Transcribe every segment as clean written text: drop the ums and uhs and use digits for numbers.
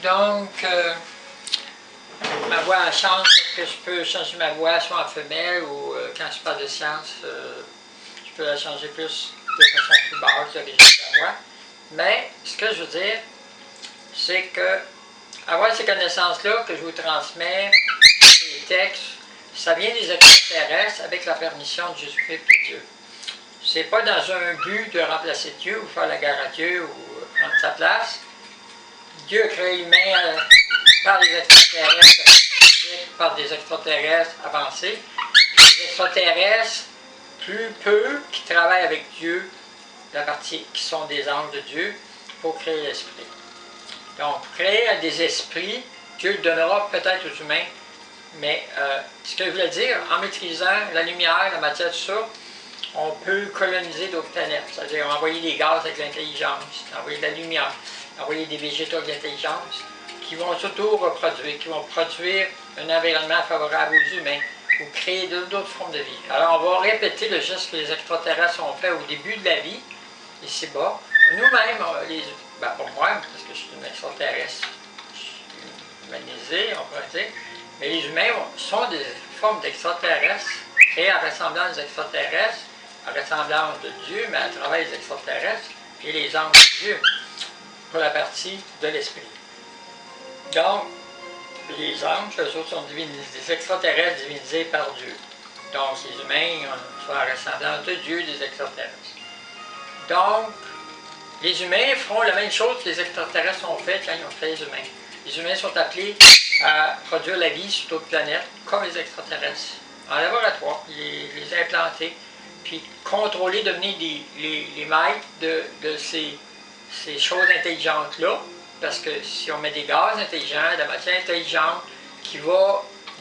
Donc, ma voix a chance que je peux changer ma voix soit en femelle ou quand je parle de science, je peux la changer plus de façon plus basse, de la voix. Mais ce que je veux dire, c'est que avoir ces connaissances-là que je vous transmets, les textes, ça vient des extraterrestres avec la permission de Jésus-Christ et Dieu. C'est pas dans un but de remplacer Dieu ou faire la guerre à Dieu ou prendre sa place. Dieu a créé l'humain par des extraterrestres, par des extraterrestres avancés. Les extraterrestres, plus peu, qui travaillent avec Dieu, la partie qui sont des anges de Dieu, pour créer l'esprit. Donc, créer des esprits, Dieu le donnera peut-être aux humains, mais ce que je voulais dire, en maîtrisant la lumière, la matière, tout ça, on peut coloniser d'autres planètes, c'est-à-dire envoyer des gaz avec l'intelligence, envoyer de la lumière, envoyer des végétaux avec l'intelligence, qui vont s'auto-reproduire, qui vont produire un environnement favorable aux humains, ou créer d'autres formes de vie. Alors, on va répéter le geste que les extraterrestres ont fait au début de la vie, ici-bas. Nous-mêmes, pour moi, parce que je suis un extraterrestre, je suis humanisé, on pourrait dire, mais les humains sont des formes d'extraterrestres, créés à ressemblance des extraterrestres, à ressemblance de Dieu, mais à travers les extraterrestres et les anges de Dieu, pour la partie de l'esprit. Donc, les anges, eux autres sont des extraterrestres divinisés par Dieu. Donc, les humains sont à ressemblance de Dieu, des extraterrestres. Donc, les humains feront la même chose que les extraterrestres ont fait quand ils ont fait les humains. Les humains sont appelés à produire la vie sur d'autres planètes, comme les extraterrestres, en laboratoire, les implanter, puis contrôler, devenir les maîtres de ces choses intelligentes-là, parce que si on met des gaz intelligents, de la matière intelligente,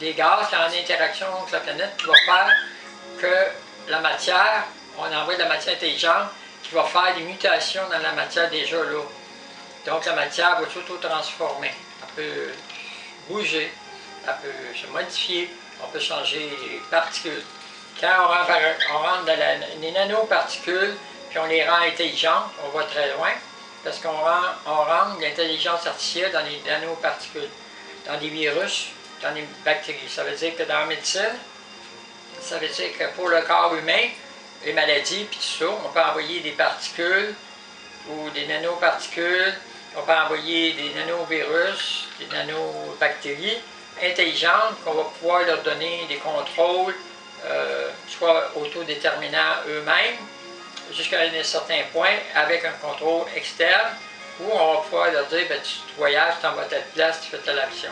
des gaz qui sont en interaction avec la planète, qui va faire que la matière, on envoie de la matière intelligente, qui va faire des mutations dans la matière déjà là. Donc la matière va s'auto-transformer. Elle peut bouger, elle peut se modifier, on peut changer les particules. Quand on rentre dans les nanoparticules, puis on les rend intelligentes, on va très loin, parce qu'on rentre l'intelligence artificielle dans les nanoparticules, dans des virus, dans des bactéries. Ça veut dire que dans la médecine, ça veut dire que pour le corps humain, les maladies, puis tout ça, on peut envoyer des particules ou des nanoparticules, on peut envoyer des nanovirus, des nanobactéries intelligentes qu'on va pouvoir leur donner des contrôles, soit autodéterminants eux-mêmes, jusqu'à un certain point, avec un contrôle externe, où on va pouvoir leur dire, ben, tu voyages, tu t'en vas à telle place, tu fais telle action.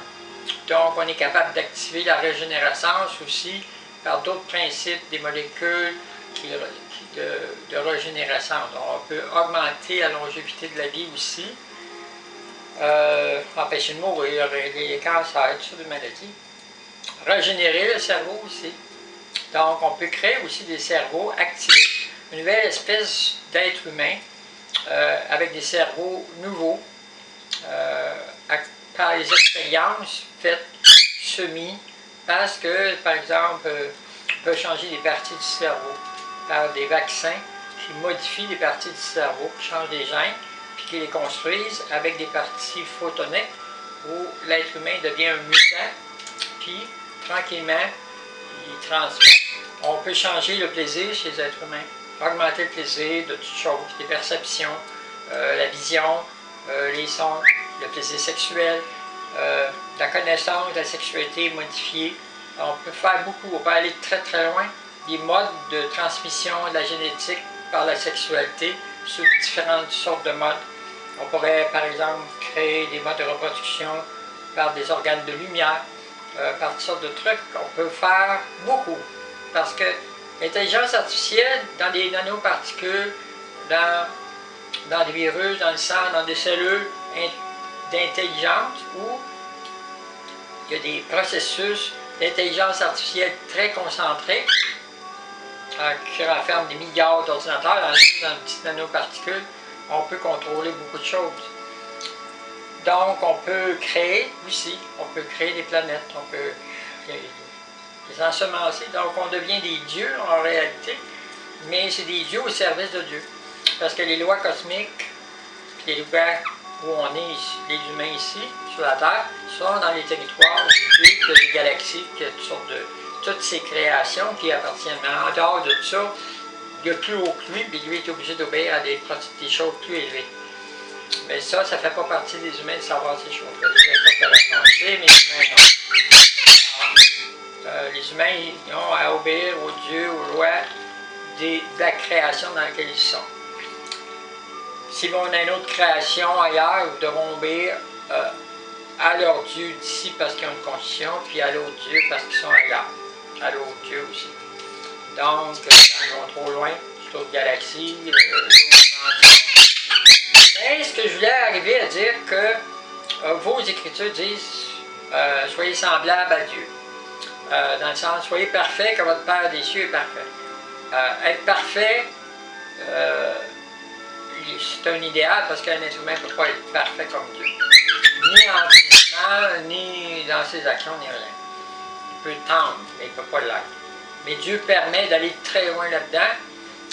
Donc, on est capable d'activer la régénérescence aussi par d'autres principes des molécules de régénérescence. Donc, on peut augmenter la longévité de la vie aussi, empêcher de mourir, régler les cancers, toutes sortes de maladies. Régénérer le cerveau aussi. Donc, on peut créer aussi des cerveaux activés. Une nouvelle espèce d'être humain avec des cerveaux nouveaux par les expériences faites parce que, par exemple, on peut changer des parties du cerveau par des vaccins qui modifient des parties du cerveau, qui changent des gènes, puis qui les construisent avec des parties photoniques où l'être humain devient un mutant, puis tranquillement, il transmet. On peut changer le plaisir chez les êtres humains, augmenter le plaisir de toutes choses, des perceptions, la vision, les sons, le plaisir sexuel, la connaissance de la sexualité modifiée. On peut faire beaucoup, on peut aller très très loin. Des modes de transmission de la génétique par la sexualité sous différentes sortes de modes. On pourrait par exemple créer des modes de reproduction par des organes de lumière, par toutes sortes de trucs. On peut faire beaucoup parce que l'intelligence artificielle dans des nanoparticules, dans des virus, dans le sang, dans des cellules d'intelligence où il y a des processus d'intelligence artificielle très concentrés qui renferment des milliards d'ordinateurs dans une petite nanoparticule, on peut contrôler beaucoup de choses. Donc, on peut créer aussi, on peut créer des planètes, on peut les ensemencer. Donc, on devient des dieux en réalité, mais c'est des dieux au service de Dieu. Parce que les lois cosmiques, les lois où on est ici, les humains ici, sur la Terre, sont dans les territoires du Dieu, que les galaxies, que toutes ces créations qui appartiennent. Mais en dehors de tout ça, il y a plus haut que lui, puis lui est obligé d'obéir à des choses plus élevées. Mais ça ne fait pas partie des humains de savoir ces choses-là. Les extraterrestres on le sait, mais les humains non. Les humains ils ont à obéir aux dieux, aux lois de la création dans laquelle ils sont. Si on a une autre création ailleurs, ils devront obéir à leur Dieu d'ici parce qu'ils ont une constitution, puis à l'autre Dieu parce qu'ils sont ailleurs. À l'autre Dieu aussi. Donc, quand ils vont trop loin, c'est d'autres galaxies, d'autres dimensions. Mais ce que je voulais arriver à dire que vos Écritures disent soyez semblables à Dieu. Dans le sens, soyez parfaits comme votre Père des cieux est parfait. Être parfait, c'est un idéal parce qu'un être humain ne peut pas être parfait comme Dieu. Ni en physiquement, ni dans ses actions, ni rien. Il peut tendre, mais il ne peut pas l'être. Mais Dieu permet d'aller très loin là-dedans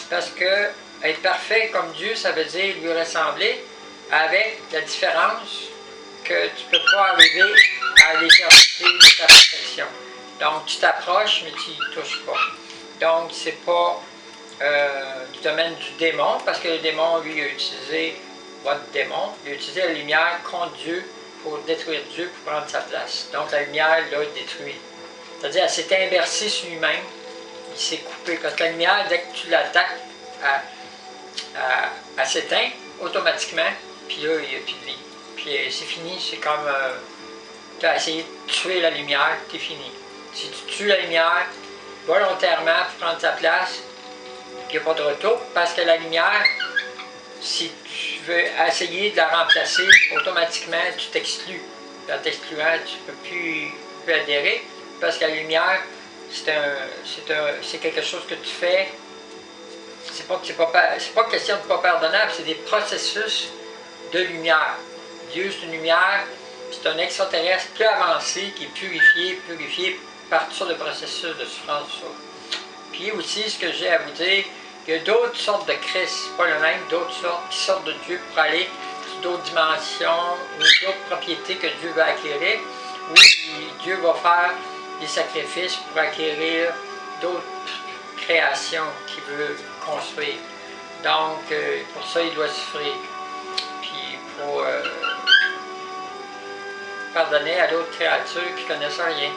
parce que être parfait comme Dieu, ça veut dire lui ressembler avec la différence que tu ne peux pas arriver à l'éternité de ta perfection. Donc tu t'approches, mais tu n'y touches pas. Donc c'est pas du domaine du démon, parce que le démon, lui, a utilisé votre démon, il a utilisé la lumière contre Dieu pour détruire Dieu, pour prendre sa place. Donc la lumière l'a détruit. C'est-à-dire, elle s'est inversée sur lui-même, il s'est coupé. Parce que la lumière, dès que tu l'attaques, elle s'éteint automatiquement, puis là, il n'y a plus de vie. Puis c'est fini, c'est comme tu as essayé de tuer la lumière, c'est fini. Si tu tues la lumière volontairement pour prendre sa place, il n'y a pas de retour, parce que la lumière, si tu veux essayer de la remplacer, automatiquement, tu t'exclus. En t'excluant, tu ne peux plus adhérer, parce que la lumière, c'est quelque chose que tu fais. C'est pas question de pas pardonnable, c'est des processus de lumière. Dieu, c'est une lumière, c'est un extraterrestre plus avancé qui est purifié par toutes sortes de processus de souffrance. Puis aussi, ce que j'ai à vous dire, il y a d'autres sortes de Christ, pas le même, d'autres sortes qui sortent de Dieu pour aller sur d'autres dimensions ou d'autres propriétés que Dieu va acquérir, où Dieu va faire des sacrifices pour acquérir d'autres créations qu'il veut construire. Donc, pour ça, il doit souffrir. Puis pour pardonner à d'autres créatures qui ne connaissent rien.